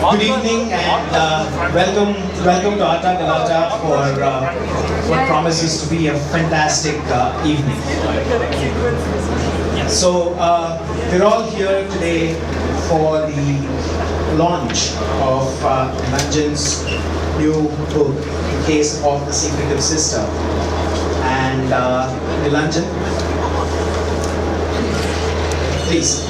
Good evening and welcome to Atta Galatta for what promises to be a fantastic evening. So we're all here today for the launch of Nilanjan's new book, The Case of the Secretive Sister. And Nilanjan, please.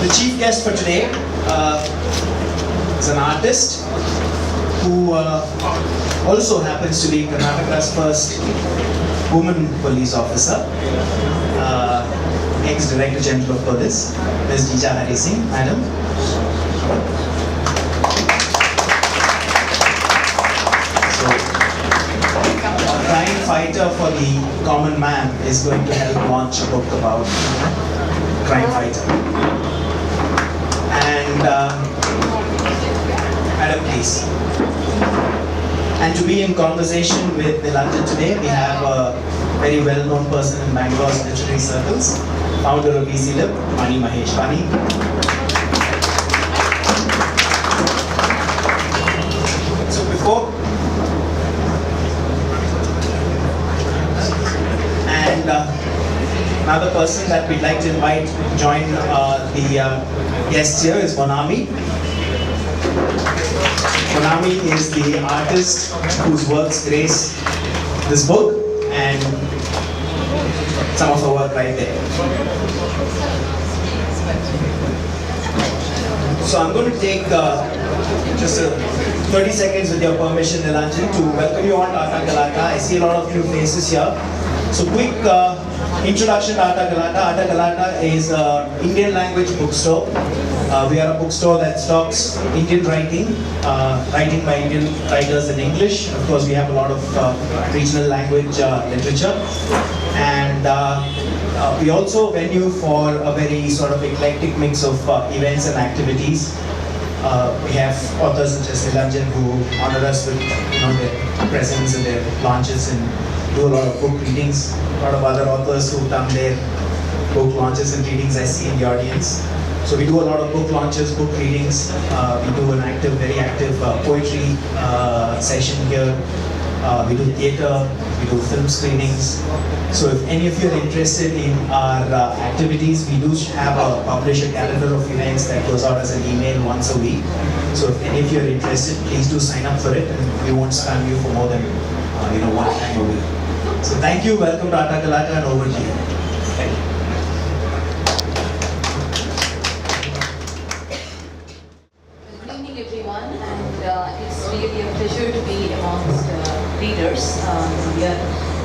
The chief guest for today is an artist who also happens to be Karnataka's first woman police officer, ex-Director General of Police, Ms. Jija Hari Singh. Madam. So, a crime fighter for the common man is going to help launch a book about crime fighter. And Madam, please. And to be in conversation with Nilanjan today, we have a very well-known person in Bangalore's literary circles, founder of Easylib, Vani Mahesh. Vani. So before, and another person that we'd like to invite to join the guest here is Monami. Monami is the artist whose works grace this book and some of her work right there. So I'm going to take just 30 seconds with your permission, Nilanjan, to welcome you on to Atta Galatta. I see a lot of new faces here. So quick introduction to Atta Galatta. Atta Galatta is an Indian language bookstore. We are a bookstore that stocks Indian writing, writing by Indian writers in English. Of course, we have a lot of regional language literature. And we also venue for a very sort of eclectic mix of events and activities. We have authors such as Nilanjan who honor us with their presence and their launches and do a lot of book readings. A lot of other authors who've done their book launches and readings I see in the audience. So we do a lot of book launches, book readings. We do an active, very active poetry session here. We do theatre, we do film screenings. So if any of you are interested in our activities, we do have a publish a calendar of events that goes out as an email once a week. So if any of you are interested, please do sign up for it, and we won't spam you for more than one time a week. So thank you, welcome to Atta Galatta, and over to you. Thank you. Good evening, everyone, and it's really a pleasure to be amongst readers. We are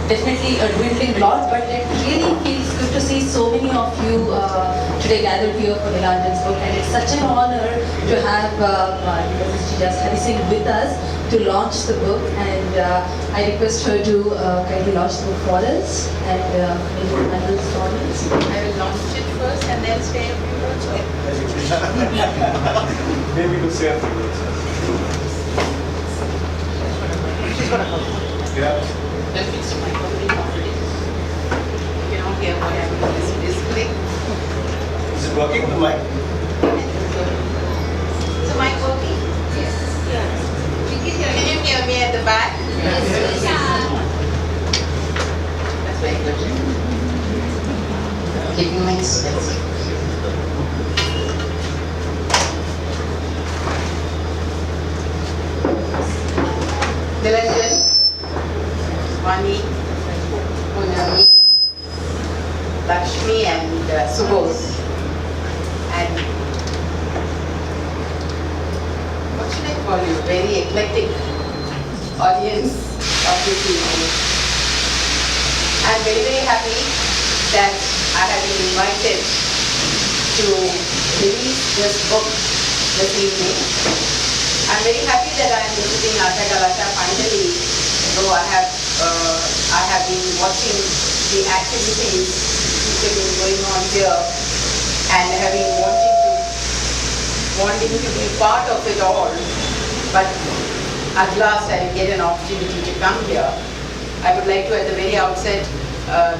definitely a dwindling lot, but it really feels good to see so many of you today gathered here for Nilanjan's book, and it's such an honor to have Ms. Jija Hari Singh with us to launch the book, and I request her to kindly launch the book for us and make the final installments. I will launch it first and then say a few words. Maybe to say a few words. She's gonna help. Yeah. Let me see my company properly. You cannot hear what I'm doing. Is display. Is it working, the mic? So mic working? Yes. Yeah. Can you hear me at the back? Yes. That's very good. Keeping my distance. Nilanjan, Vani, Monami, Lakshmi and Subos. And what should I call you? Very eclectic audience of this evening. I'm very, very happy that I have been invited to release this book this evening. I'm very happy that I am visiting Atta Galatta finally, though I have been watching the activities which have been going on here and having wanting to be part of it all. But at last I get an opportunity to come here. I would like to at the very outset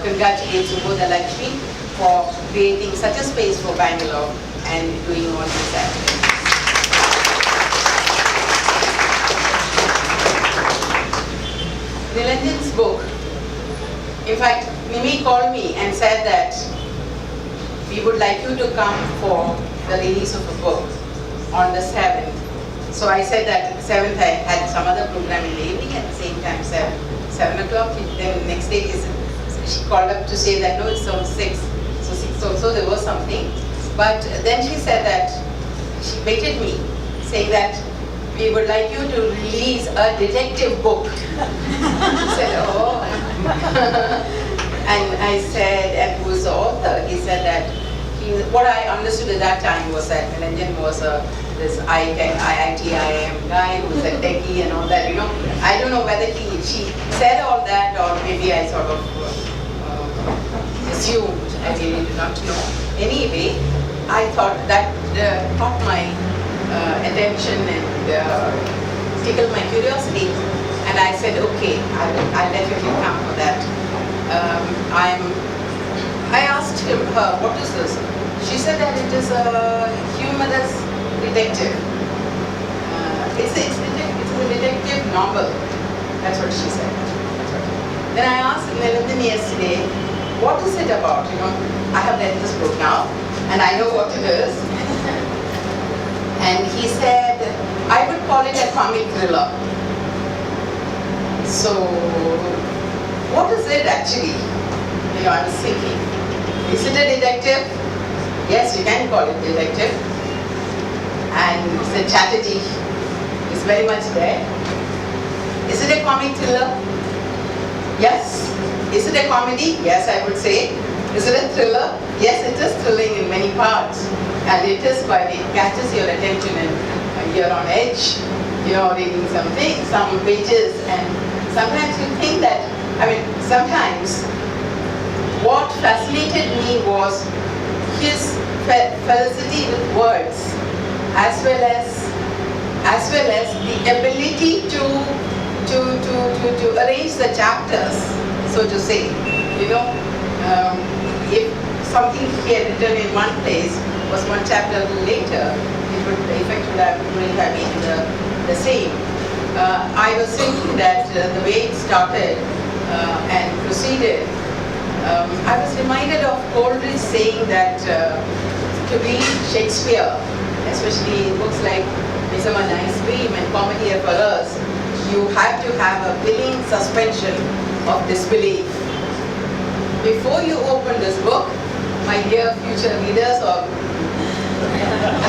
congratulate Subodha Lakshmi for creating such a space for Bangalore and doing all this activities. Nilanjan's book, in fact, Mimi called me and said that we would like you to come for the release of a book on the 7th. So I said that 7th I had some other program in the evening, at the same time 7 o'clock. Then next day she called up to say that no, it's on 6. So 6 also there was something. But then she said that she baited me, saying that we would like you to release a detective book. I said, oh. And I said, and who is the author? He said that, what I understood at that time was that Nilanjan was this IIT-IIM guy who was a techie and all that, you know. I don't know whether she said all that or maybe I sort of assumed. I really do not know. Anyway, I thought that caught my attention and tickled my curiosity, and I said, okay, I'll definitely come for that. I asked her, what is this? She said that it is a humorous detective. It's a detective novel. That's what she said. Then I asked Nilanjan yesterday, what is it about? You know, I have read this book now, and I know what it is. And he said, I would call it a comic thriller. So, what is it actually? You know, I was thinking, is it a detective? Yes, you can call it detective. And the Chatterjee is very much there. Is it a comic thriller? Yes. Is it a comedy? Yes, I would say. Is it a thriller? Yes, it is thrilling in many parts. And it is quite, it catches your attention and you're on edge. You know, reading some pages, and sometimes you think that, I mean, sometimes what fascinated me was his felicity with words, as well as the ability to arrange the chapters, so to say. You know, if something he had written in one place was one chapter later, the effect would have been the same. I was thinking that the way it started and proceeded, I was reminded of Coleridge saying that to read Shakespeare, especially books like Midsummer Night's Dream and Comedy of Errors, you have to have a willing suspension of disbelief. Before you open this book, my dear future readers, or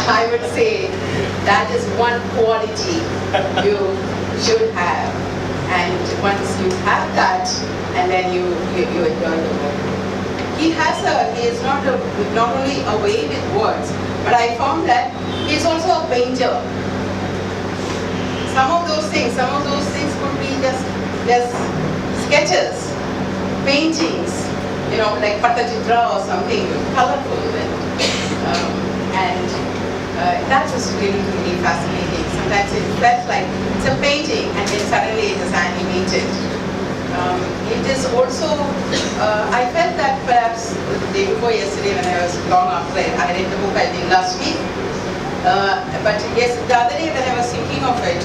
I would say that is one quality you should have. And once you have that, and then you enjoy the book. He is not only a way with words, but I found that he is also a painter. Some of those things could be just sketches, paintings, you know, like Pattachitra or something colorful, and that was really, really fascinating. Sometimes it felt like it's a painting and then suddenly it is animated. It is also, I felt that perhaps the day before yesterday when I was long after I read the book, I think last week, but yes, the other day when I was thinking of it,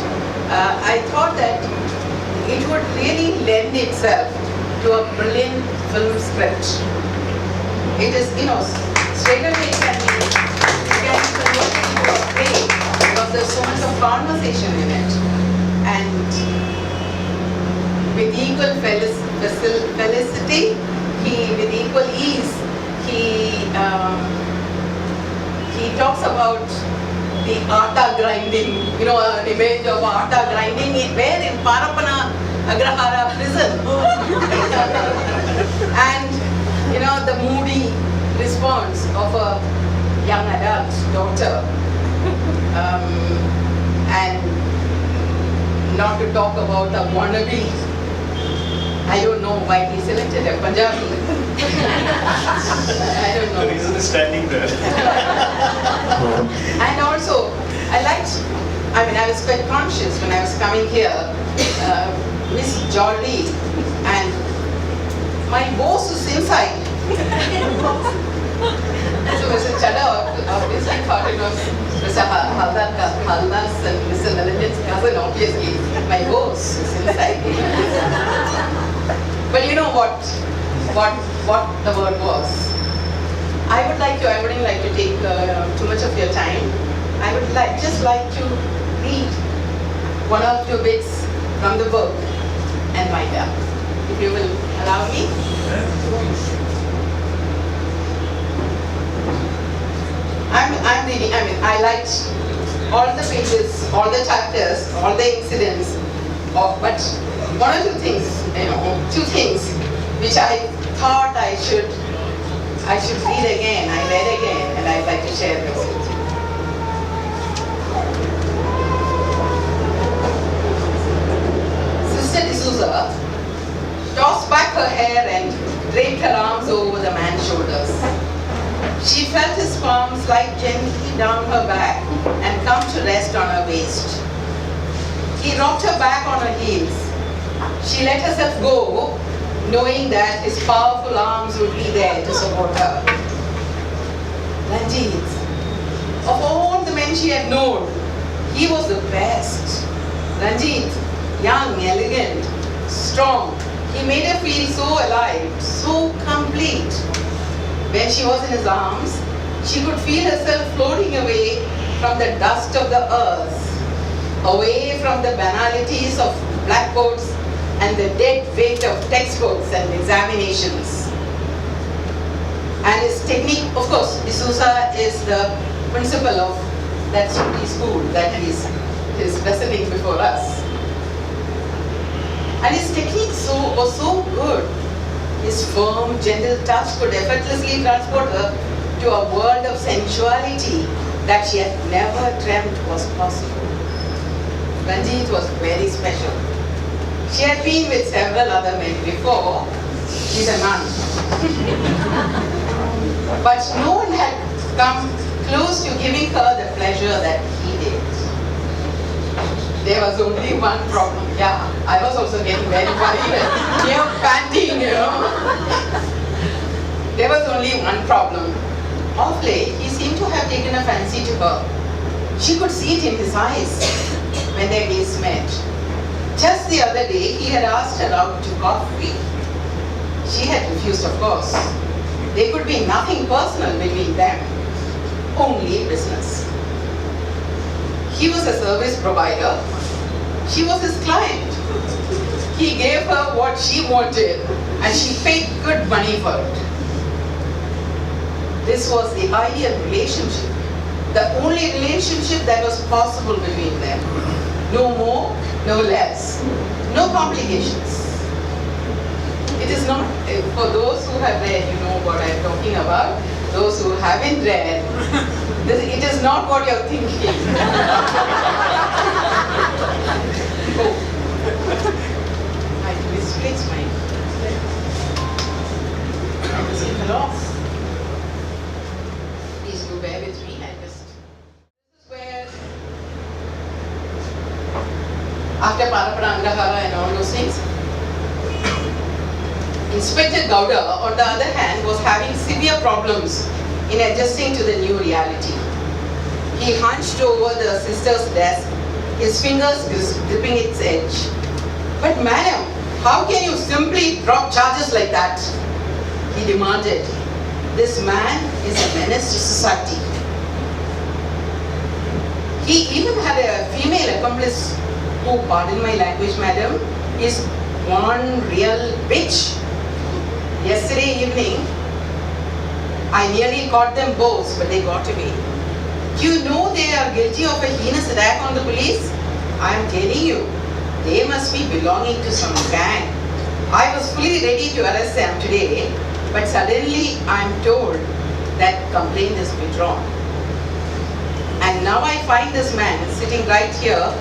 I thought that it would really lend itself to a brilliant film script. It is, you know, straight away it can be converted into a play because there's so much of conversation in it. And with equal felicity, with equal ease, he talks about the atta grinding, you know, an image of atta grinding where in Parapana Agrahara prison. And, you know, the moody response of a young adult daughter. And not to talk about a wannabe. I don't know why he selected a Punjabi. I don't know. The reason is standing there. And also, I liked I mean, I was quite conscious when I was coming here, Miss Jolly and my boss was inside. So Mr. Chadha obviously thought it was Mr. Haldas and Mr. Nilanjan's cousin, obviously. My boss was inside. But you know what the word was. I wouldn't like to take too much of your time. I would just like to read one or two bits from the book and wind up. If you will allow me. I'm reading, I liked all the pages, all the chapters, all the incidents, but one or two things, two things which I thought I should read again, I read again, and I'd like to share this with you. Sister D'Souza tossed back her hair and draped her arms over the man's shoulders. She felt his palm slide gently down her back and come to rest on her waist. He rocked her back on her heels. She let herself go, knowing that his powerful arms would be there to support her. Ranjit, of all the men she had known, he was the best. Ranjit, young, elegant, strong, he made her feel so alive, so complete. When she was in his arms, she could feel herself floating away from the dust of the earth, away from the banalities of blackboards and the dead weight of textbooks and examinations. And his technique, of course, D'Souza is the principal of that Suti school that is presenting before us. And his technique was so good. His firm, gentle touch could effortlessly transport her to a world of sensuality that she had never dreamt was possible. Ranjit was very special. She had been with several other men before. She's a nun. But no one had come close to giving her the pleasure that he did. There was only one problem. Yeah, I was also getting very worried and panting, There was only one problem. Of late, he seemed to have taken a fancy to her. She could see it in his eyes when their gaze met. Just the other day, he had asked her out to coffee. She had refused, of course. There could be nothing personal between them, only business. He was a service provider. She was his client. He gave her what she wanted and she paid good money for it. This was the ideal relationship, the only relationship that was possible between them. No more, no less, no complications. It is not, for those who have read, you know what I am talking about. Those who haven't read, it is not what you're thinking. Oh, I misplaced my off. Please do bear with me. This is where, after Paraparangrahara and all those things, Inspector Gowda, on the other hand, was having severe problems in adjusting to the new reality. He hunched over the sister's desk, his fingers gripping its edge. "But madam, how can you simply drop charges like that?" he demanded. "This man is a menace to society." He even had a female accomplice who, pardon my language madam, is one real bitch. Yesterday evening, I nearly caught them both, but they got away. You know they are guilty of a heinous attack on the police? I am telling you, they must be belonging to some gang. I was fully ready to arrest them today, but suddenly I am told that complaint is withdrawn. And now I find this man sitting right here.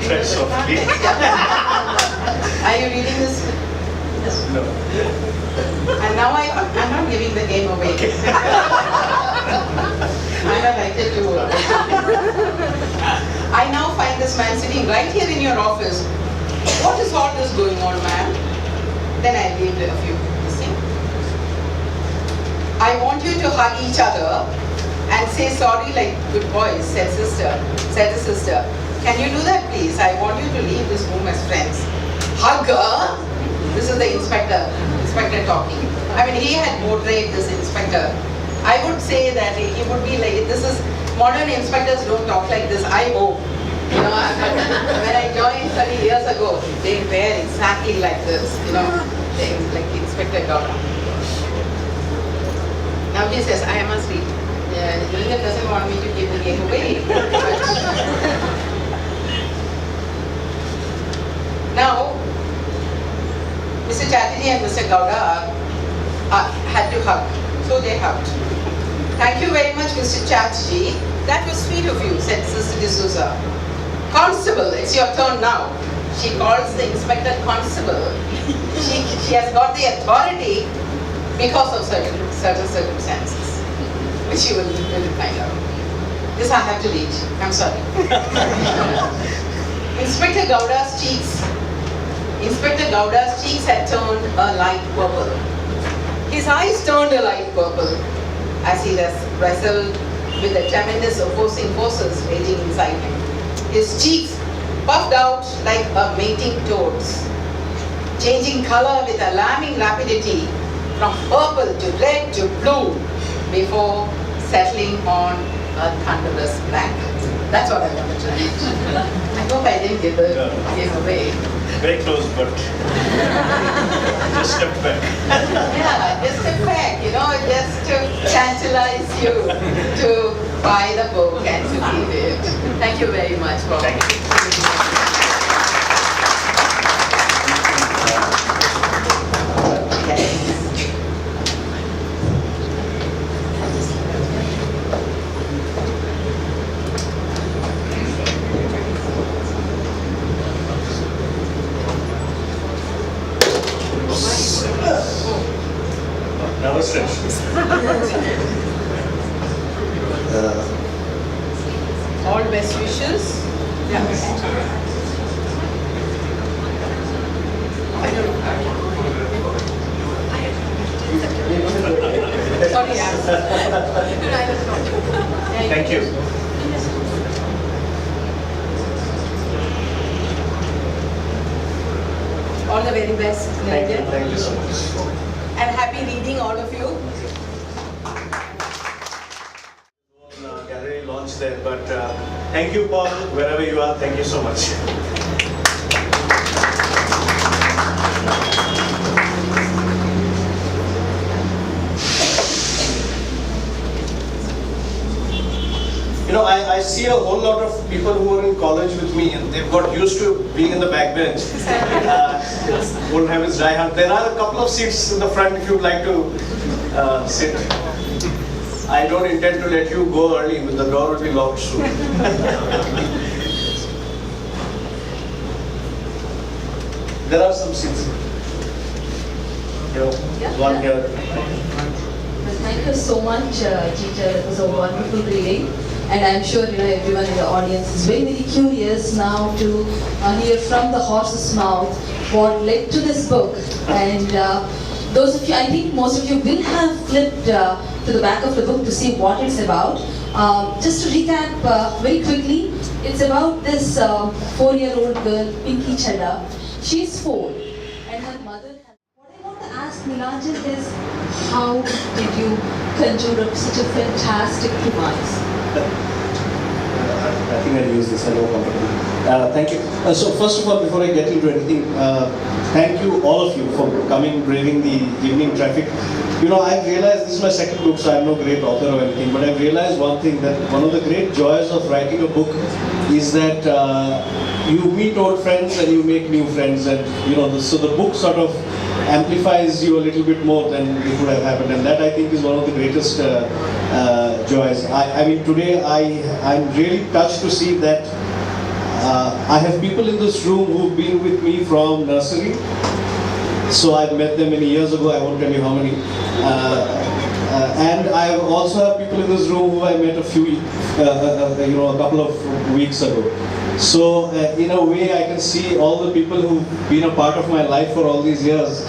Tread softly. Are you reading this? No. And now I'm not giving the game away. I don't like it too. I now find this man sitting right here in your office. What is all this going on, man? Then I gave a few things. I want you to hug each other and say sorry like good boys, said the sister. Can you do that, please? I want you to leave this room as friends. Hug her? This is the inspector talking. I mean, he had portrayed this inspector. I would say that he would be like, this is, modern inspectors don't talk like this, I hope. You know, when I joined 30 years ago, they were exactly like this, you know, things like Inspector Gowda. Now he says, I must read. Nilanjan doesn't want me to give the game away. Now, Mr. Chatterjee and Mr. Gowda had to hug, so they hugged. Thank you very much, Mr. Chatterjee. That was sweet of you, said Sister D'Souza. Constable, it's your turn now. She calls the inspector constable. She has got the authority because of certain circumstances, which you will find out. This I have to read. I'm sorry. Inspector Gowda's cheeks had turned a light purple. His eyes turned a light purple as he wrestled with the tremendous opposing forces raging inside him. His cheeks puffed out like a mating toad's, changing color with alarming rapidity from purple to red to blue before settling on a thunderous black. That's what I wanted to read. I hope I didn't give the game away. Very close, but just step back. Yeah, just step back, you know, just to tantalize you to buy the book and to read it. Thank you very much for Thank you. Namaste. all best wishes. Yeah. I don't Sorry, Thank you. all the very best, Nilanjan. Thank you so much. And happy reading, all of you. Gallery launch there, but thank you, Paul, wherever you are. Thank you so much. You know, I see a whole lot of people who are in college with me, and they've got used to being in the backbench. Won't have his dry hand. There are a couple of seats in the front if you'd like to sit. I don't intend to let you go early, but the door will be locked soon. There are some seats. One here. Well, thank you so much, Jija. It was a wonderful reading. And I'm sure everyone in the audience is very, very curious now to hear from the horse's mouth what led to this book. And those of you, I think most of you will have flipped to the back of the book to see what it's about. Just to recap very quickly, it's about this 4-year-old girl, Pinky Chadda. She's 4 and her mother has... What I want to ask Nilanjan is, how did you conjure up such a fantastic premise? I think I'll use this. I know comfortable. Thank you. So first of all, before I get into anything, thank you all of you for coming, braving the evening traffic. I've realized this is my second book, so I'm no great author or anything, but I've realized one thing, that one of the great joys of writing a book is that you meet old friends and you make new friends, and so the book sort of amplifies you a little bit more than it would have happened, and that I think is one of the greatest joys. I mean, today I'm really touched to see that I have people in this room who've been with me from nursery, So I met them many years ago, I won't tell you how many. And I also have people in this room who I met a couple of weeks ago. So in a way I can see all the people who've been a part of my life for all these years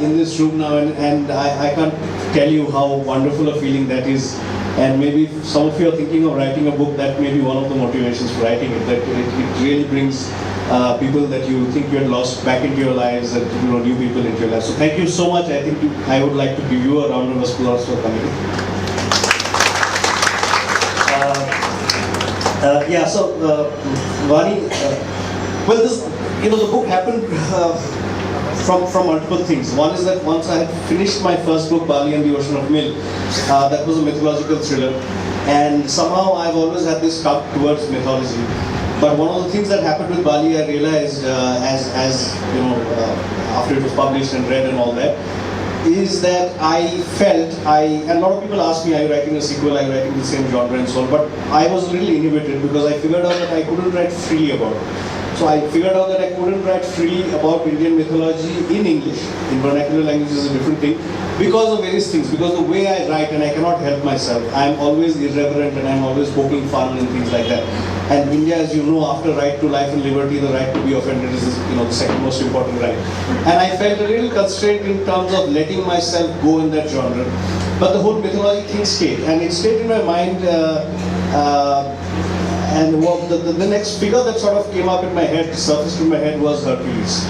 in this room now, and I can't tell you how wonderful a feeling that is. And maybe if some of you are thinking of writing a book, that may be one of the motivations for writing it, that it really brings people that you think you had lost back into your lives, and new people into your lives. So thank you so much. I think I would like to give you a round of applause for coming. Vani, well, the book happened from multiple things. One is that once I had finished my first book, Bali and the Ocean of Milk, that was a mythological thriller, and somehow I've always had this tug towards mythology. But one of the things that happened with Bali, I realized after it was published and read and all that, is that I felt, and a lot of people ask me, are you writing a sequel, are you writing the same genre and so on, but I was really inhibited because I figured out that I couldn't write freely about it. So I figured out that I couldn't write freely about Indian mythology in English. In vernacular language is a different thing, because of various things, because the way I write, and I cannot help myself, I'm always irreverent and I'm always poking fun and things like that. And India, as you know, after right to life and liberty, the right to be offended is the second most important right. And I felt a little constrained in terms of letting myself go in that genre. But the whole mythology thing stayed, and it stayed in my mind. And the next figure that sort of came up in my head, surfaced in my head, was Hercules.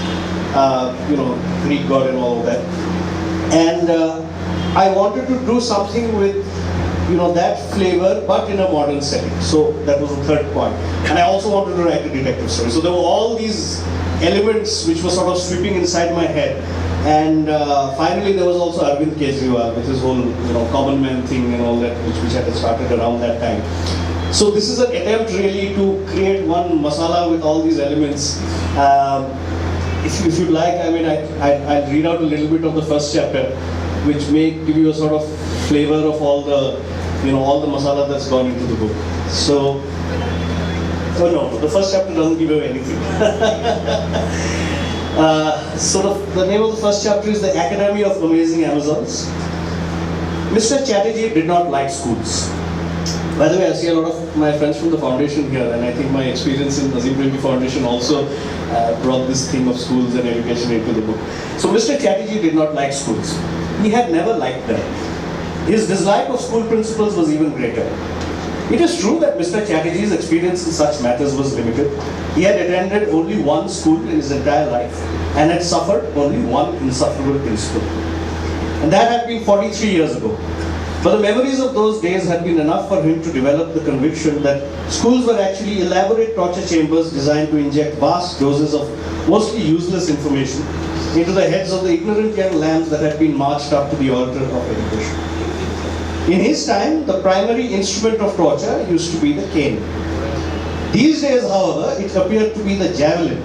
Greek god and all of that. And I wanted to do something with that flavor, but in a modern setting. So that was the third point. And I also wanted to write a detective story. So there were all these elements which were sort of sweeping inside my head. And finally there was also Arvind Kejriwal with his whole common man thing and all that, which had started around that time. So this is an attempt really to create one masala with all these elements. If you'd like, I'll read out a little bit of the first chapter, which may give you a sort of flavor of all the masala that's gone into the book. So, the first chapter doesn't give away anything. The name of the first chapter is The Academy of Amazing Amazons. Mr. Chatterjee did not like schools. By the way, I see a lot of my friends from the foundation here, and I think my experience in Azim Premji Foundation also brought this theme of schools and education into the book. So Mr. Chatterjee did not like schools. He had never liked them. His dislike of school principals was even greater. It is true that Mr. Chatterjee's experience in such matters was limited. He had attended only one school in his entire life and had suffered only one insufferable principal. And that had been 43 years ago. But the memories of those days had been enough for him to develop the conviction that schools were actually elaborate torture chambers designed to inject vast doses of mostly useless information into the heads of the ignorant young lambs that had been marched up to the altar of education. In his time, the primary instrument of torture used to be the cane. These days, however, it appeared to be the javelin.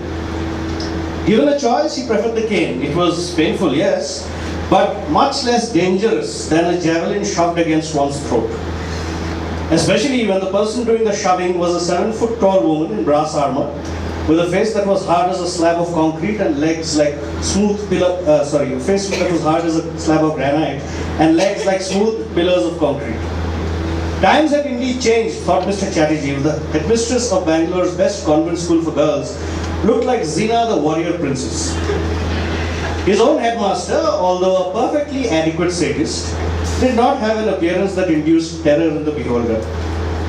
Given a choice, he preferred the cane. It was painful, yes, but much less dangerous than a javelin shoved against one's throat. Especially when the person doing the shoving was a 7-foot tall woman in brass armor, with a face that was hard as a slab of concrete and legs like smooth a face that was hard as a slab of granite and legs like smooth pillars of concrete. Times had indeed changed, thought Mr. Chatterjee. The headmistress of Bangalore's best convent school for girls looked like Zina the warrior princess. His own headmaster, although a perfectly adequate sadist, did not have an appearance that induced terror in the beholder.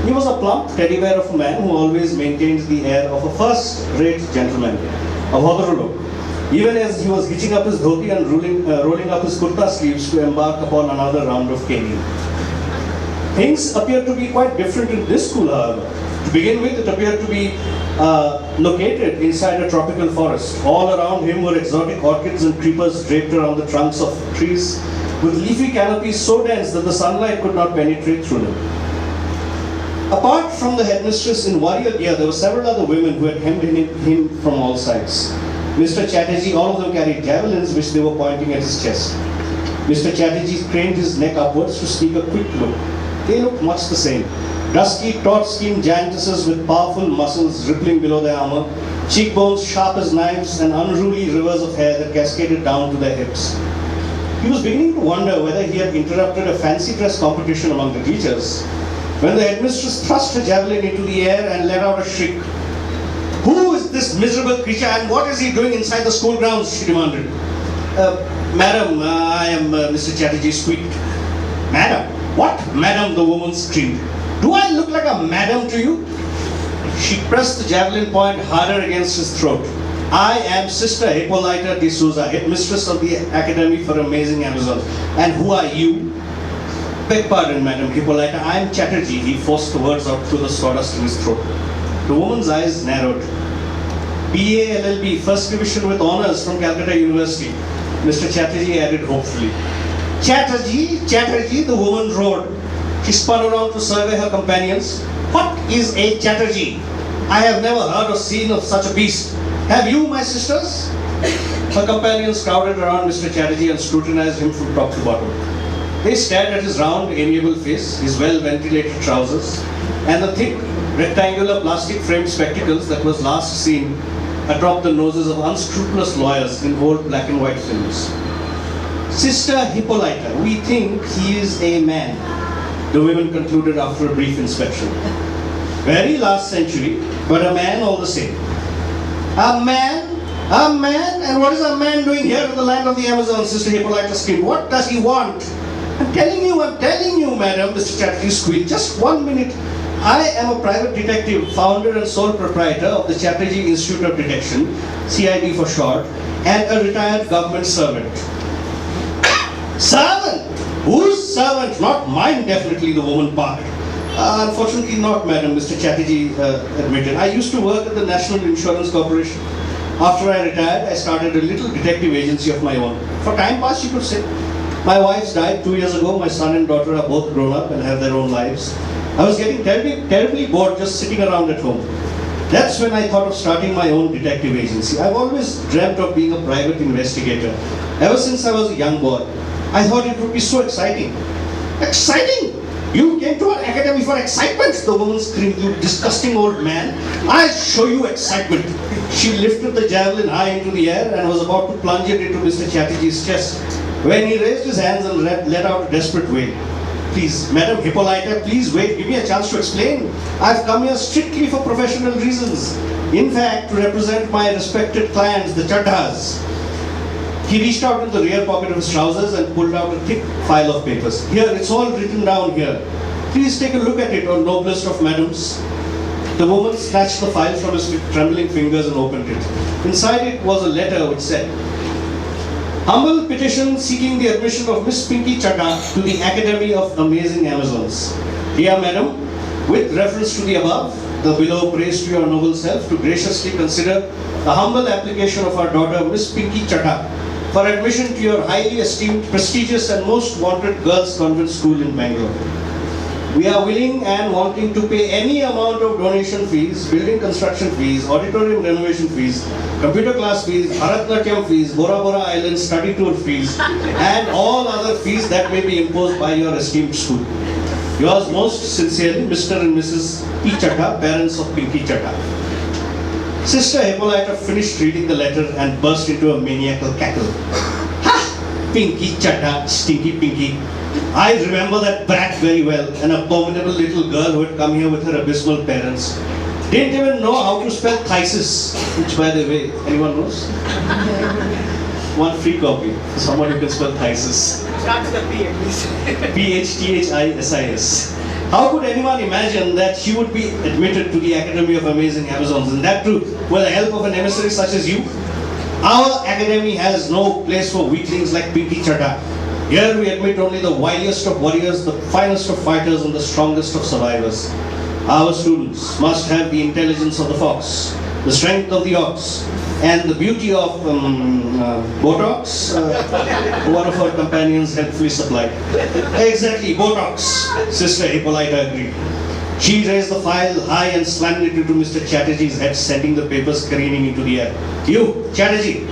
He was a plump teddy bear of a man who always maintained the air of a first-rate gentleman, a bhodra look, even as he was hitching up his dhoti and rolling up his kurta sleeves to embark upon another round of caning. Things appeared to be quite different in this school, however. To begin with, it appeared to be located inside a tropical forest. All around him were exotic orchids and creepers draped around the trunks of trees, with leafy canopies so dense that the sunlight could not penetrate through them. Apart from the headmistress in warrior gear, there were several other women who had hemmed in him from all sides. Mr. Chatterjee, all of them carried javelins which they were pointing at his chest. Mr. Chatterjee craned his neck upwards to sneak a quick look. They looked much the same. Dusky, taut-skinned giantesses with powerful muscles rippling below their armor, cheekbones sharp as knives, and unruly rivers of hair that cascaded down to their hips. He was beginning to wonder whether he had interrupted a fancy dress competition among the teachers, when the headmistress thrust her javelin into the air and let out a shriek. "Who is this miserable creature, and what is he doing inside the school grounds?" she demanded. Madam, I am Mr. Chatterjee squeaked. "Madam? What? Madam," the woman screamed. "Do I look like a madam to you?" She pressed the javelin point harder against his throat. "I am Sister Hippolyta D'Souza, headmistress of the Academy for Amazing Amazons. And who are you?" "Beg pardon, Madam Hippolyta, I am Chatterjee." He forced the words out through the sawdust in his throat. The woman's eyes narrowed. "BA LLB, first division with honors from Calcutta University," Mr. Chatterjee added hopefully. "Chatterjee, Chatterjee," the woman roared. She spun around to survey her companions. "What is a Chatterjee? I have never heard or seen of such a beast. Have you, my sisters?" Her companions crowded around Mr. Chatterjee and scrutinized him from top to bottom. They stared at his round, amiable face, his well-ventilated trousers, and the thick, rectangular plastic-framed spectacles that was last seen atop the noses of unscrupulous lawyers in old black and white films. "Sister Hippolyta, we think he is a man," the women concluded after a brief inspection. "Very last century, but a man all the same." "A man? A man? And what is a man doing here in the land of the Amazon?" Sister Hippolyta screamed. "What does he want?" I'm telling you, madam," Mr. Chatterjee squealed. "Just 1 minute. I am a private detective, founder and sole proprietor of the Chatterjee Institute of Detection, CID for short, and a retired government servant." "Servant? Whose servant? Not mine, definitely," the woman barked. "Unfortunately not, madam," Mr. Chatterjee admitted. "I used to work at the National Insurance Corporation. After I retired, I started a little detective agency of my own. For time pass, you could say. My wife's died 2 years ago. My son and daughter are both grown up and have their own lives. I was getting terribly bored just sitting around at home. That's when I thought of starting my own detective agency. I've always dreamt of being a private investigator, ever since I was a young boy. I thought it would be so exciting." "Exciting? You came to our academy for excitement?" the woman screamed. "You disgusting old man. I'll show you excitement." She lifted the javelin high into the air and was about to plunge it into Mr. Chatterjee's chest, when he raised his hands and let out a desperate wail. "Please, Madam Hippolyta, please wait. Give me a chance to explain. I've come here strictly for professional reasons. In fact, to represent my respected clients, the Chaddhas." He reached out into the rear pocket of his trousers and pulled out a thick file of papers. "Here, it's all written down here. Please take a look at it, O noblest of madams." The woman snatched the file from his trembling fingers and opened it. Inside it was a letter which said, "Humble petition seeking the admission of Miss Pinky Chadha to the Academy of Amazing Amazons. Dear Madam, with reference to the above, the below prays to your noble self to graciously consider the humble application of our daughter Miss Pinky Chadha for admission to your highly esteemed, prestigious and most wanted girls' convent school in Bangalore. We are willing and wanting to pay any amount of donation fees, building construction fees, auditorium renovation fees, computer class fees, Bharatnatyam fees, Bora Bora Island study tour fees, and all other fees that may be imposed by your esteemed school. Yours most sincerely, Mr. and Mrs. P. Chadha, parents of Pinky Chadha." Sister Hippolyta finished reading the letter and burst into a maniacal cackle. "Ha! Pinky Chadha, stinky Pinky. I remember that brat very well, an abominable little girl who had come here with her abysmal parents. Didn't even know how to spell thesis, which by the way, anyone knows? One free copy for someone who can spell thesis. Not the P at least. Phthis. How could anyone imagine that she would be admitted to the Academy of Amazing Amazons, and that too with the help of an emissary such as you? Our academy has no place for weaklings like Pinky Chadha. Here we admit only the wiliest of warriors, the finest of fighters, and the strongest of survivors. Our students must have the intelligence of the fox, the strength of the ox, and the beauty of Botox, one of our companions helpfully supplied. Exactly, Botox, Sister Hippolyta agreed. She raised the file high and slammed it into Mr. Chatterjee's head, sending the papers careening into the air. "You, Chatterjee,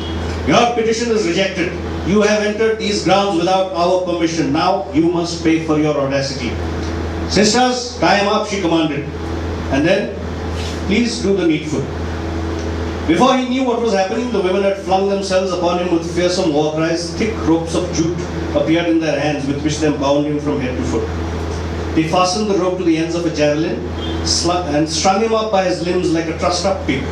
your petition is rejected. You have entered these grounds without our permission. Now you must pay for your audacity." "Sisters, tie him up," she commanded. "And then, please do the needful." Before he knew what was happening, the women had flung themselves upon him with fearsome war cries. Thick ropes of jute appeared in their hands with which they bound him from head to foot. They fastened the rope to the ends of a javelin and strung him up by his limbs like a trussed-up pig.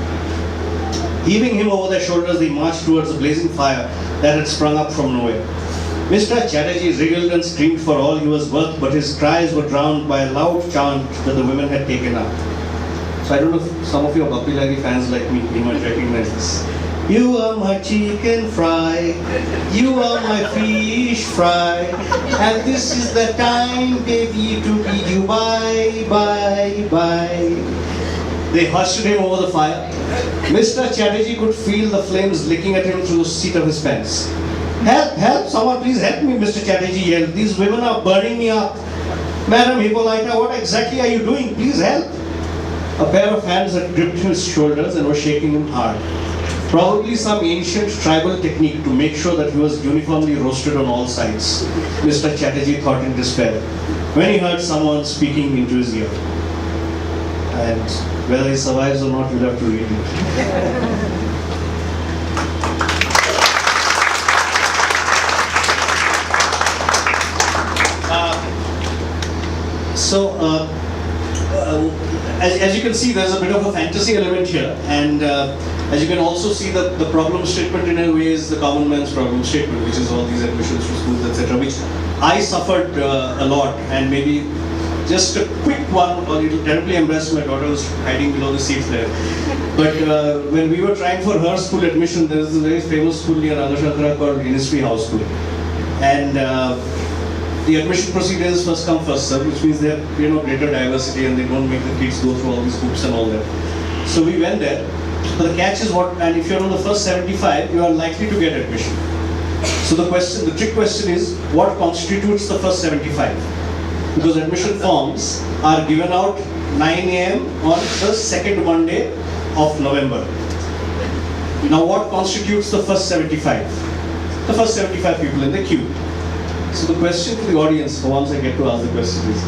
Heaving him over their shoulders, they marched towards a blazing fire that had sprung up from nowhere. Mr. Chatterjee wriggled and screamed for all he was worth, but his cries were drowned by a loud chant that the women had taken up. So I don't know if some of your Bappi Lahiri fans like me, you might recognize this. You are my chicken fry, you are my fish fry, and this is the time, baby, to bid you bye, bye, bye. They hushed him over the fire. Mr. Chatterjee could feel the flames licking at him through the seat of his pants. Help, help, someone please help me, Mr. Chatterjee yelled. These women are burning me up. Madam Hippolyta, what exactly are you doing? Please help. A pair of hands had gripped his shoulders and were shaking him hard. Probably some ancient tribal technique to make sure that he was uniformly roasted on all sides, Mr. Chatterjee thought in despair, when he heard someone speaking into his ear. And whether he survives or not, you'll have to read it. As you can see, there's a bit of a fantasy element here, and as you can also see that the problem statement in a way is the common man's problem statement, which is all these admissions to schools, etc., which I suffered a lot, and maybe just a quick one, or it'll terribly embarrass my daughter who's hiding below the seats there. But when we were trying for her school admission, there's a very famous school near Anashankara called Innisfree House School, and the admission procedure is first come first serve, which means they have greater diversity and they don't make the kids go through all these hoops and all that. So we went there. But the catch is and if you're on the first 75, you are likely to get admission. So the trick question is, what constitutes the first 75? Because admission forms are given out 9 a.m. on the second Monday of November. Now what constitutes the first 75? The first 75 people in the queue. So the question to the audience, for once I get to ask the question, is,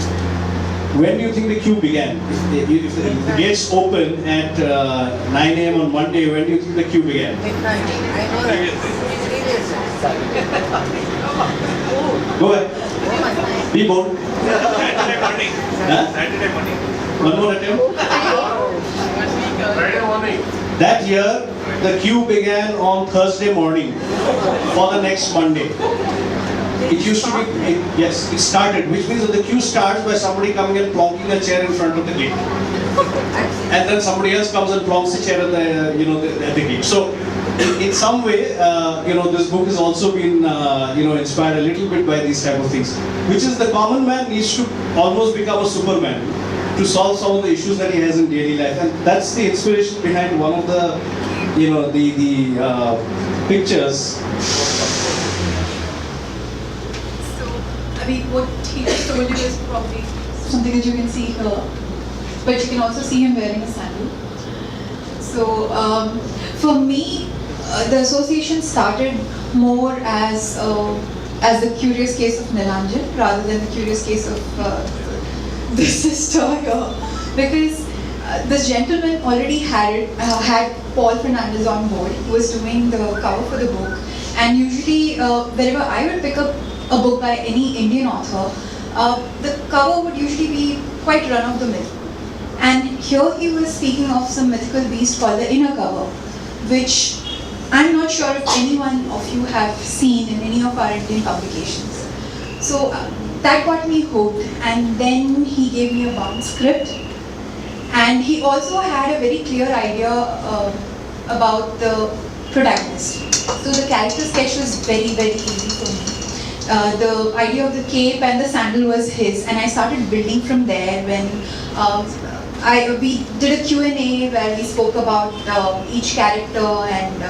when do you think the queue began? If the gates open at 9 a.m. on Monday, when do you think the queue began? Go ahead. Be bold. Saturday morning. Huh? Saturday morning. One more attempt. Friday morning. That year, the queue began on Thursday morning for the next Monday. It used to be, it started, which means that the queue starts by somebody coming and plonking a chair in front of the gate. And then somebody else comes and plonks a chair at the gate. So, in some way, this book has also been, inspired a little bit by these type of things. Which is the common man needs to almost become a superman to solve some of the issues that he has in daily life. And that's the inspiration behind one of the, pictures. I mean, what he just told you is probably something that you can see here, but you can also see him wearing a sandal. So, for me, the association started more as the curious case of Nilanjan rather than the curious case of the sister here, because this gentleman already had Paul Fernandez on board, who was doing the cover for the book, and usually whenever I would pick up a book by any Indian author, the cover would usually be quite run-of-the-mill. And here he was speaking of some mythical beast called the inner cover, which I'm not sure if anyone of you have seen in any of our Indian publications. So that got me hooked, and then he gave me a bound script. And he also had a very clear idea about the protagonist. So the character sketch was very, very easy for me. The idea of the cape and the sandal was his, and I started building from there when we did a Q&A where we spoke about each character and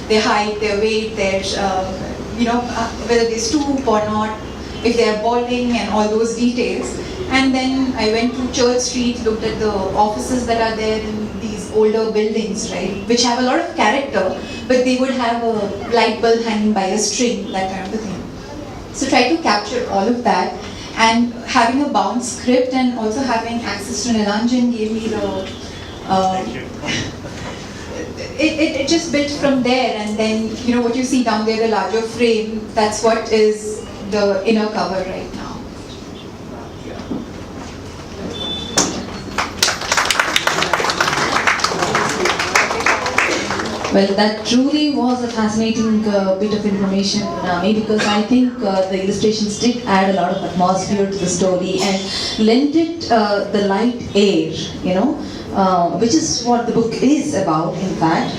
their height, their weight, their whether they stoop or not, if they are balding and all those details. And then I went to Church Street, looked at the offices that are there in these older buildings, right, which have a lot of character, but they would have a light bulb hanging by a string, that kind of a thing. So try to capture all of that, and having a bound script and also having access to Nilanjan gave me it just built from there, and then what you see down there, the larger frame, that's what is the inner cover right now. Well, that truly was a fascinating bit of information, Nami, because I think the illustrations did add a lot of atmosphere to the story and lent it the light air, which is what the book is about, in fact.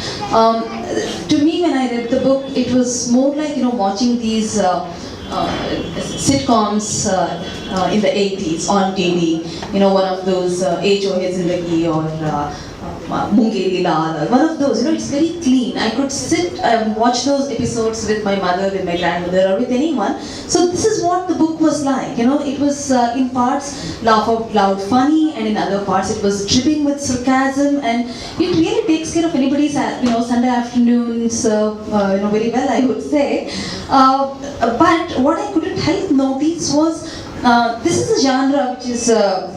To me, when I read the book, it was more like, watching these sitcoms in the 80s on TV, one of those Age Ho Hai Zindagi or Mungeri Lal, one of those, it's very clean. I could sit and watch those episodes with my mother, with my grandmother, or with anyone. So this is what the book was like, it was in parts laugh out loud funny, and in other parts it was dripping with sarcasm, and it really takes care of anybody's, Sunday afternoons, very well, I would say. But what I couldn't help notice was this is a genre which is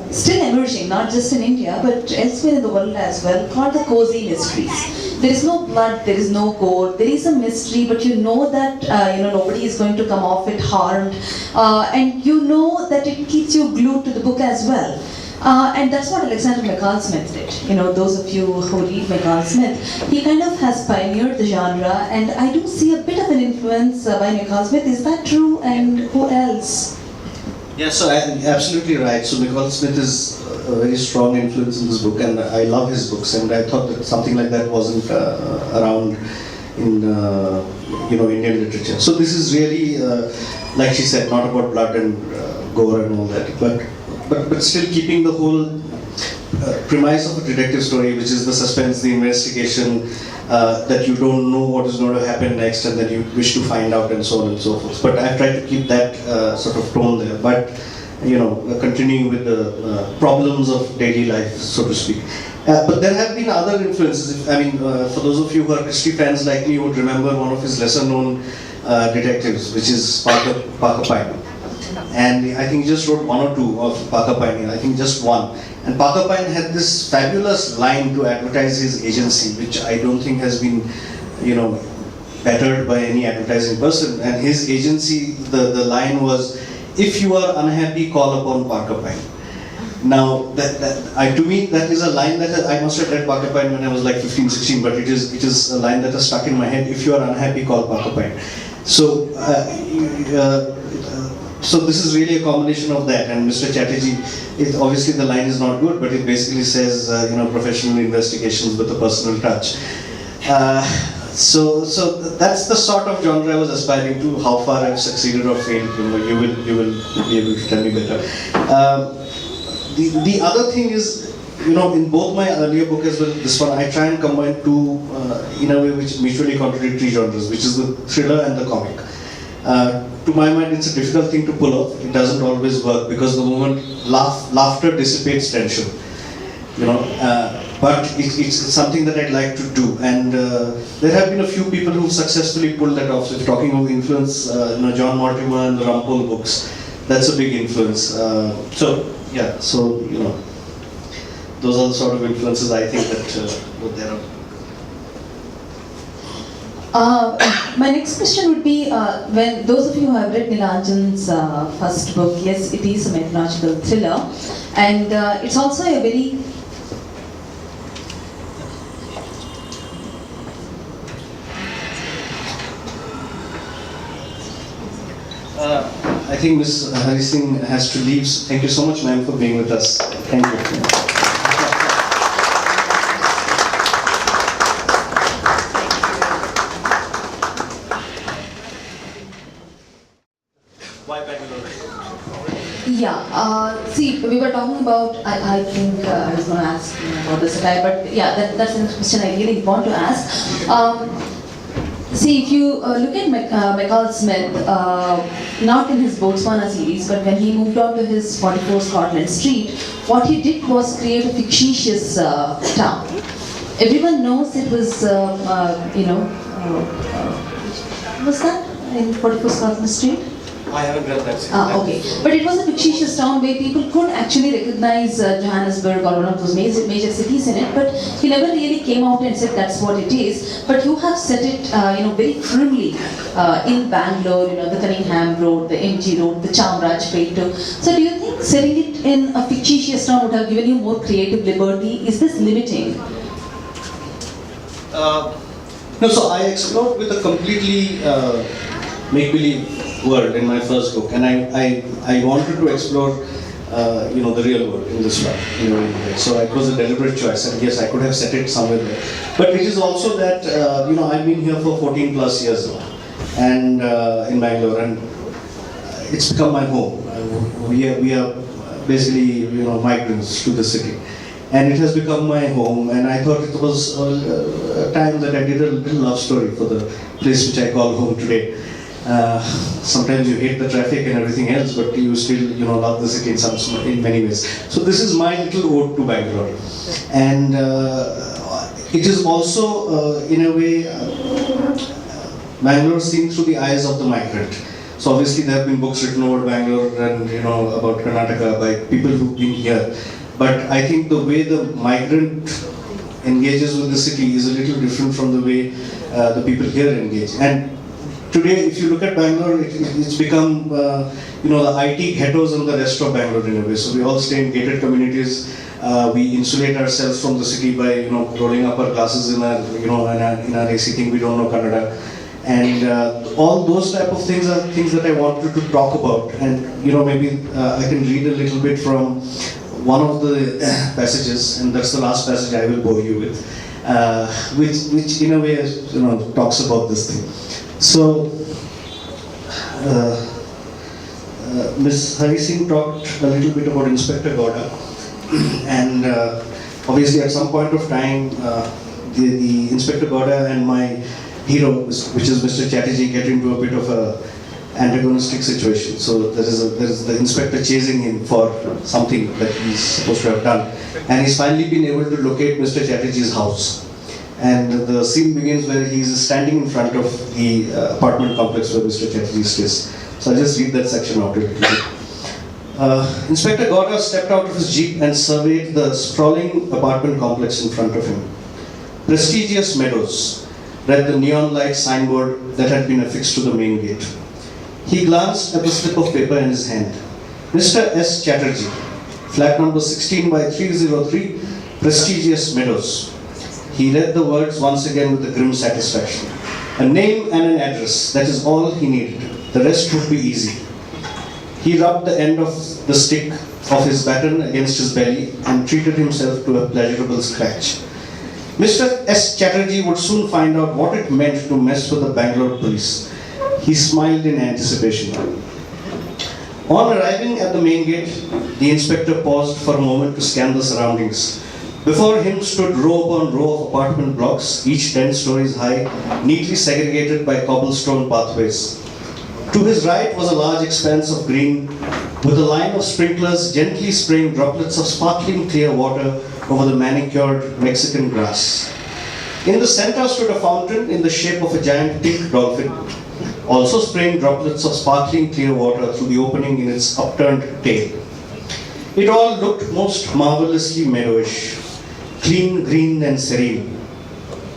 still emerging, not just in India, but elsewhere in the world as well, called the cozy mysteries. There is no blood, there is no gore, there is a mystery, but you know that nobody is going to come off it harmed, and you know that it keeps you glued to the book as well. And that's what Alexander McCall Smith did. Those of you who read McCall Smith, he kind of has pioneered the genre, and I do see a bit of an influence by McCall Smith. Is that true? And who else? Yeah, so absolutely right. So McCall Smith is a very strong influence in this book, and I love his books. And I thought that something like that wasn't around in Indian literature. So this is really, like she said, not about blood and gore and all that, but still keeping the whole premise of a detective story, which is the suspense, the investigation, that you don't know what is going to happen next, and that you wish to find out, and so on and so forth. But I've tried to keep that sort of tone there, but continuing with the problems of daily life, so to speak. But there have been other influences. For those of you who are Christie fans like me, would remember one of his lesser-known detectives, which is Parker Pine. And I think he just wrote one or two of Parker Pine. I think just one. And Parker Pine had this fabulous line to advertise his agency, which I don't think has been, bettered by any advertising person. And his agency, the line was, "If you are unhappy, call upon Parker Pine." Now, to me, that is a line that I must have read Parker Pine when I was like 15, 16, but it is a line that has stuck in my head. If you are unhappy, call Parker Pine. So, so this is really a combination of that. And Mr. Chatterjee, obviously the line is not good, but it basically says, professional investigations with a personal touch. So that's the sort of genre I was aspiring to. How far I've succeeded or failed, you will be able to tell me better. The other thing is, in both my earlier book as well as this one, I try and combine two, in a way, which mutually contradictory genres, which is the thriller and the comic. To my mind, it's a difficult thing to pull off. It doesn't always work, because the moment laughter dissipates tension, but it's something that I'd like to do. And there have been a few people who've successfully pulled that off. So if talking about influence, John Mortimer and the Rumpole books, that's a big influence. So those are the sort of influences I think that there are. My next question would be, when those of you who have read Nilanjan's first book, yes, it is a mythological thriller, and it's also a very I think Ms. Hari Singh has to leave. Thank you so much, ma'am, for being with us. Thank you. Why Bangalore? Yeah, see, we were talking about, I think I was going to ask about the satire, but yeah, that's a question I really want to ask. See, if you look at McCall Smith, not in his Botswana series, but when he moved on to his 44 Scotland Street, what he did was create a fictitious town. Everyone knows it was, was that in 44 Scotland Street? I haven't read that. Okay, but it was a fictitious town where people could actually recognize Johannesburg or one of those major cities in it, but he never really came out and said that's what it is. But you have set it, very firmly in Bangalore, the Cunningham Road, the MG Road, the Chamrajpet. So do you think setting it in a fictitious town would have given you more creative liberty? Is this limiting? No, so I explored with a completely make-believe world in my first book, and I wanted to explore, the real world in this one. So it was a deliberate choice, and yes, I could have set it somewhere there. But it is also that, I've been here for 14 plus years now, and in Bangalore, and it's become my home. We are basically, migrants to the city. And it has become my home, and I thought it was a time that I did a little love story for the place which I call home today. Sometimes you hate the traffic and everything else, but you still, love the city in many ways. So this is my little ode to Bangalore, and it is also, in a way, Bangalore seen through the eyes of the migrant. So obviously there have been books written over Bangalore and about Karnataka by people who've been here. But I think the way the migrant engages with the city is a little different from the way the people here engage. And today, if you look at Bangalore, it's become, the IT ghettos and the rest of Bangalore in a way. So we all stay in gated communities. We insulate ourselves from the city by, rolling up our glasses in our, in our AC thing. We don't know Kannada. And all those type of things are things that I wanted to talk about. And, maybe I can read a little bit from one of the passages, and that's the last passage I will bore you with, which in a way, talks about this thing. So, Ms. Hari Singh talked a little bit about Inspector Gowda, and obviously at some point of time, the Inspector Gowda and my hero, which is Mr. Chatterjee, get into a bit of a antagonistic situation. So there is the inspector chasing him for something that he's supposed to have done, and he's finally been able to locate Mr. Chatterjee's house. And the scene begins where he's standing in front of the apartment complex where Mr. Chatterjee stays. So I'll just read that section out a little bit. Inspector Gowda stepped out of his jeep and surveyed the sprawling apartment complex in front of him. Prestigious Meadows, read the neon light signboard that had been affixed to the main gate. He glanced at the slip of paper in his hand. Mr. S. Chatterjee, flat number 16 by 303, Prestigious Meadows. He read the words once again with a grim satisfaction. A name and an address, that is all he needed. The rest would be easy. He rubbed the end of the stick of his baton against his belly and treated himself to a pleasurable scratch. Mr. S. Chatterjee would soon find out what it meant to mess with the Bangalore police. He smiled in anticipation. On arriving at the main gate, the inspector paused for a moment to scan the surroundings. Before him stood row upon row of apartment blocks, each 10 stories high, neatly segregated by cobblestone pathways. To his right was a large expanse of green, with a line of sprinklers gently spraying droplets of sparkling clear water over the manicured Mexican grass. In the center stood a fountain in the shape of a giant pink dolphin, also spraying droplets of sparkling clear water through the opening in its upturned tail. It all looked most marvelously meadowish, clean, green and serene.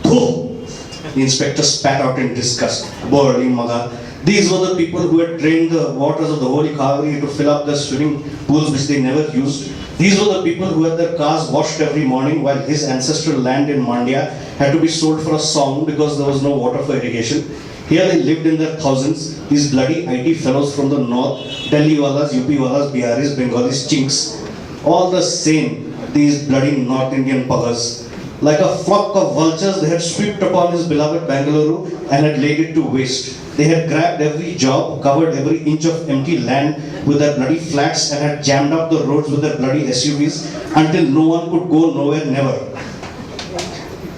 Pooh! The inspector spat out in disgust. Burly mother. These were the people who had drained the waters of the holy Kaveri to fill up their swimming pools which they never used. These were the people who had their cars washed every morning while his ancestral land in Mandya had to be sold for a song because there was no water for irrigation. Here they lived in their thousands, these bloody IT fellows from the north, Delhi Walas, UP Walas, Biharis, Bengalis, Chinks. All the same, these bloody North Indian pagas. Like a flock of vultures, they had swooped upon his beloved Bengaluru and had laid it to waste. They had grabbed every job, covered every inch of empty land with their bloody flats and had jammed up the roads with their bloody SUVs until no one could go nowhere, never.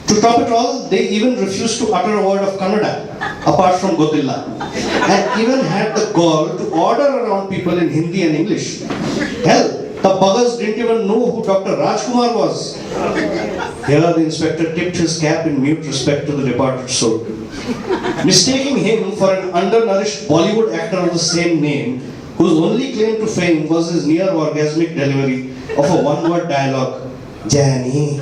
To top it all, they even refused to utter a word of Kannada, apart from Godilla, and even had the gall to order around people in Hindi and English. Hell, the buggers didn't even know who Dr. Rajkumar was. Here the inspector tipped his cap in mute respect to the departed soul. mistaking him for an undernourished Bollywood actor of the same name, whose only claim to fame was his near orgasmic delivery of a one-word dialogue, Jani.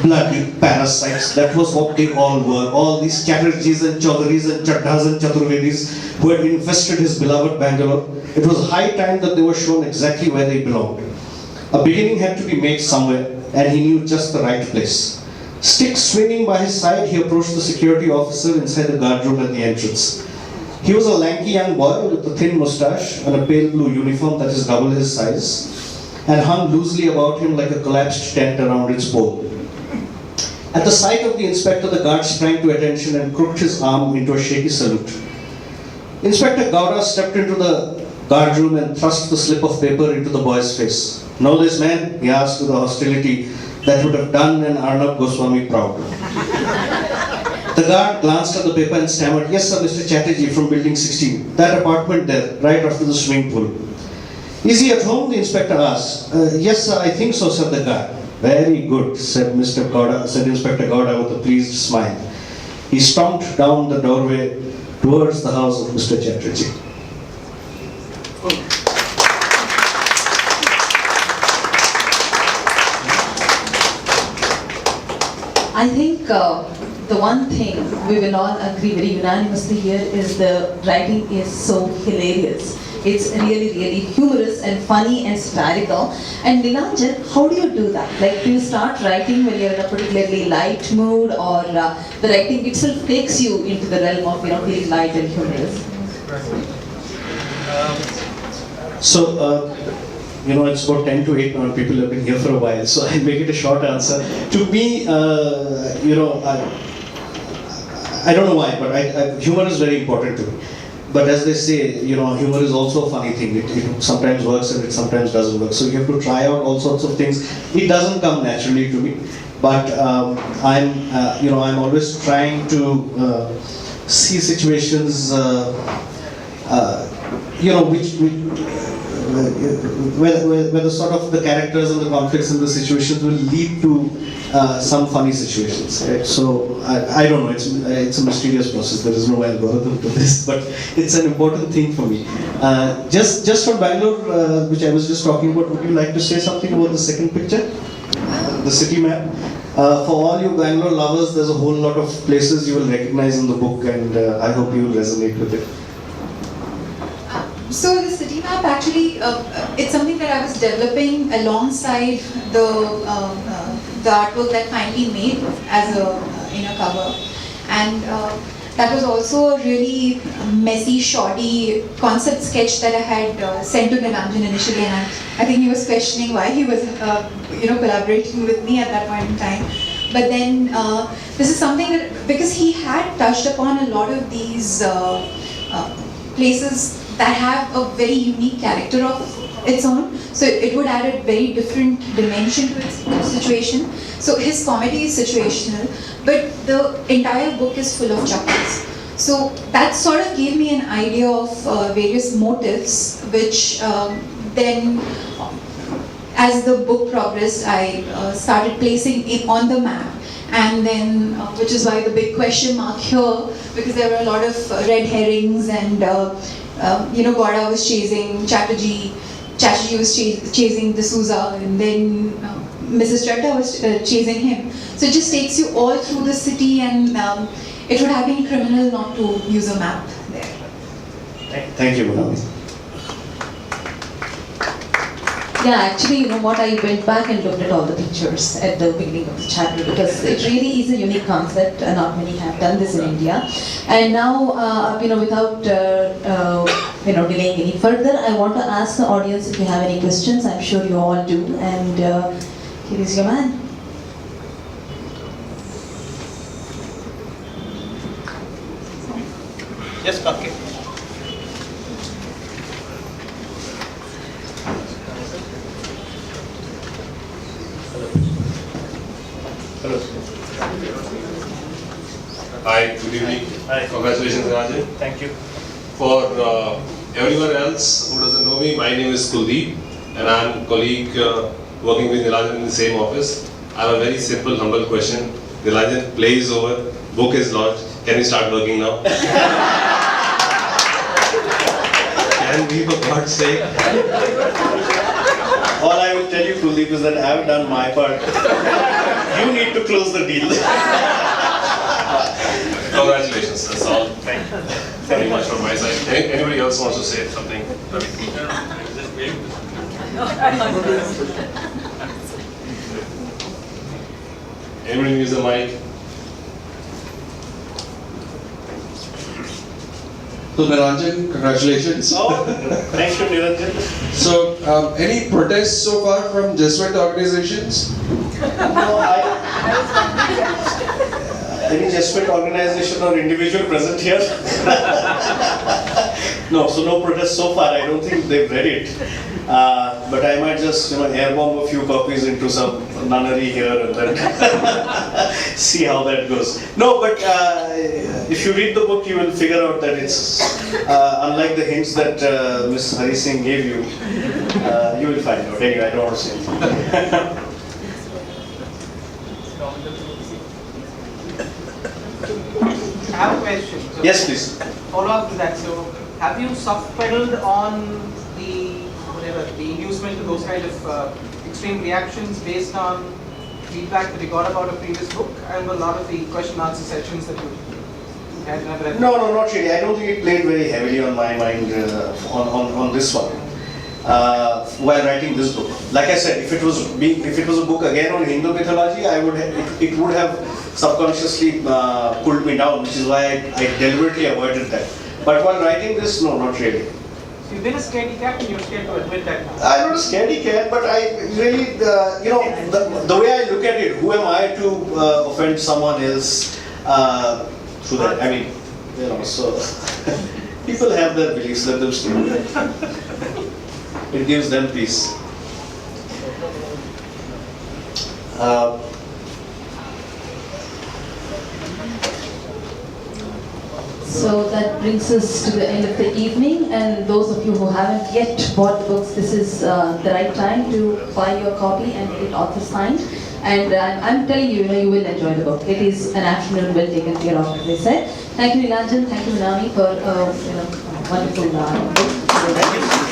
Bloody parasites, that was what they all were. All these Chatterjees and Choudhurys and Chaddhas and Chaturvedis who had infested his beloved Bangalore. It was high time that they were shown exactly where they belonged. A beginning had to be made somewhere, and he knew just the right place. Stick swinging by his side, he approached the security officer inside the guard room at the entrance. He was a lanky young boy with a thin moustache and a pale blue uniform that is double his size, and hung loosely about him like a collapsed tent around its pole. At the sight of the inspector, the guard sprang to attention and crooked his arm into a shaky salute. Inspector Gowda stepped into the guard room and thrust the slip of paper into the boy's face. "Know this man?" he asked with a hostility that would have done an Arnab Goswami proud. The guard glanced at the paper and stammered, "Yes sir, Mr. Chatterjee from building 16. That apartment there, right after the swimming pool." "Is he at home?" the inspector asked. "Yes sir, I think so," said the guard. "Very good," said Inspector Gowda with a pleased smile. He stomped down the doorway towards the house of Mr. Chatterjee. I think the one thing we will all agree very unanimously here is the writing is so hilarious. It's really, really humorous and funny and satirical. And Nilanjan, how do you do that? Like, do you start writing when you're in a particularly light mood, or the writing itself takes you into the realm of, feeling light and humorous? It's about 10 to 8 now, and people have been here for a while, so I'll make it a short answer. To me, I don't know why, but humor is very important to me. But as they say, humor is also a funny thing. It sometimes works and it sometimes doesn't work. So you have to try out all sorts of things. It doesn't come naturally to me, but I'm always trying to see situations, where the sort of the characters and the conflicts in the situations will lead to some funny situations. Right? So I don't know. It's a mysterious process. There is no algorithm to this, but it's an important thing for me. Just from Bangalore, which I was just talking about, would you like to say something about the second picture, the city map? For all you Bangalore lovers, there's a whole lot of places you will recognize in the book, and I hope you will resonate with it. So the city map actually, it's something that I was developing alongside the artwork that finally made as a cover, and that was also a really messy, shoddy concept sketch that I had sent to Nilanjan initially, and I think he was questioning why he was collaborating with me at that point in time. But then this is something that, because he had touched upon a lot of these places that have a very unique character of its own, so it would add a very different dimension to its situation. So his comedy is situational, but the entire book is full of chuckles. So that sort of gave me an idea of various motifs, which then, as the book progressed, I started placing it on the map. And then, which is why the big question mark here, because there were a lot of red herrings, and Gowda was chasing Chatterjee was chasing D'Souza, and then Mrs. Chatta was chasing him. So it just takes you all through the city, and it would have been criminal not to use a map there. Thank you, Manali. Yeah, actually, what, I went back and looked at all the pictures at the beginning of the chapter, because it really is a unique concept, and not many have done this in India. And now, without delaying any further, I want to ask the audience if you have any questions. I'm sure you all do, and here is your man. Yes, Kake. Hello. Hi, good evening. Hi. Congratulations, Nilanjan. Thank you. For everyone else who doesn't know me, my name is Kuldeep, and I'm a colleague working with Nilanjan in the same office. I have a very simple, humble question. Nilanjan, play is over. book is launched. Can we start working now? Can we, for God's sake? All I will tell you, Kuldeep, is that I have done my part. You need to close the deal. Congratulations, that's all. Thank you very much from my side. Anybody else wants to say something? Anybody use the mic? So Nilanjan, congratulations. Oh, thank you, Nilanjan. So, any protests so far from Jesuit organizations? No, any Jesuit organization or individual present here? No, so no protest so far. I don't think they've read it. But I might just, airbomb a few copies into some nunnery here and then see how that goes. No, but if you read the book, you will figure out that it's unlike the hints that Miss Hari Singh gave you. You will find out. Anyway, I don't want to say anything. I have a question. So Yes, please. Follow up to that. So, have you soft-pedaled on the inducement to those kind of extreme reactions based on feedback that you got about a previous book and a lot of the question-answer sessions that you had? No, not really. I don't think it played very heavily on my mind on this one. While writing this book, like I said, if it was a book again on Hindu mythology, it would have subconsciously pulled me down, which is why I deliberately avoided that. But while writing this, no, not really. So you've been a scaredy cat and you're scared to admit that now? I'm not a scaredy cat, but I really, the way I look at it, who am I to offend someone else through that? I mean, so people have their beliefs, let them stay with it. It gives them peace. So that brings us to the end of the evening, and those of you who haven't yet bought the books, this is the right time to buy your copy and get it author signed. And I'm telling you, you will enjoy the book. It is an afternoon well taken care of, as they said. Thank you, Nilanjan. Thank you, Minami, for wonderful book. Thank you.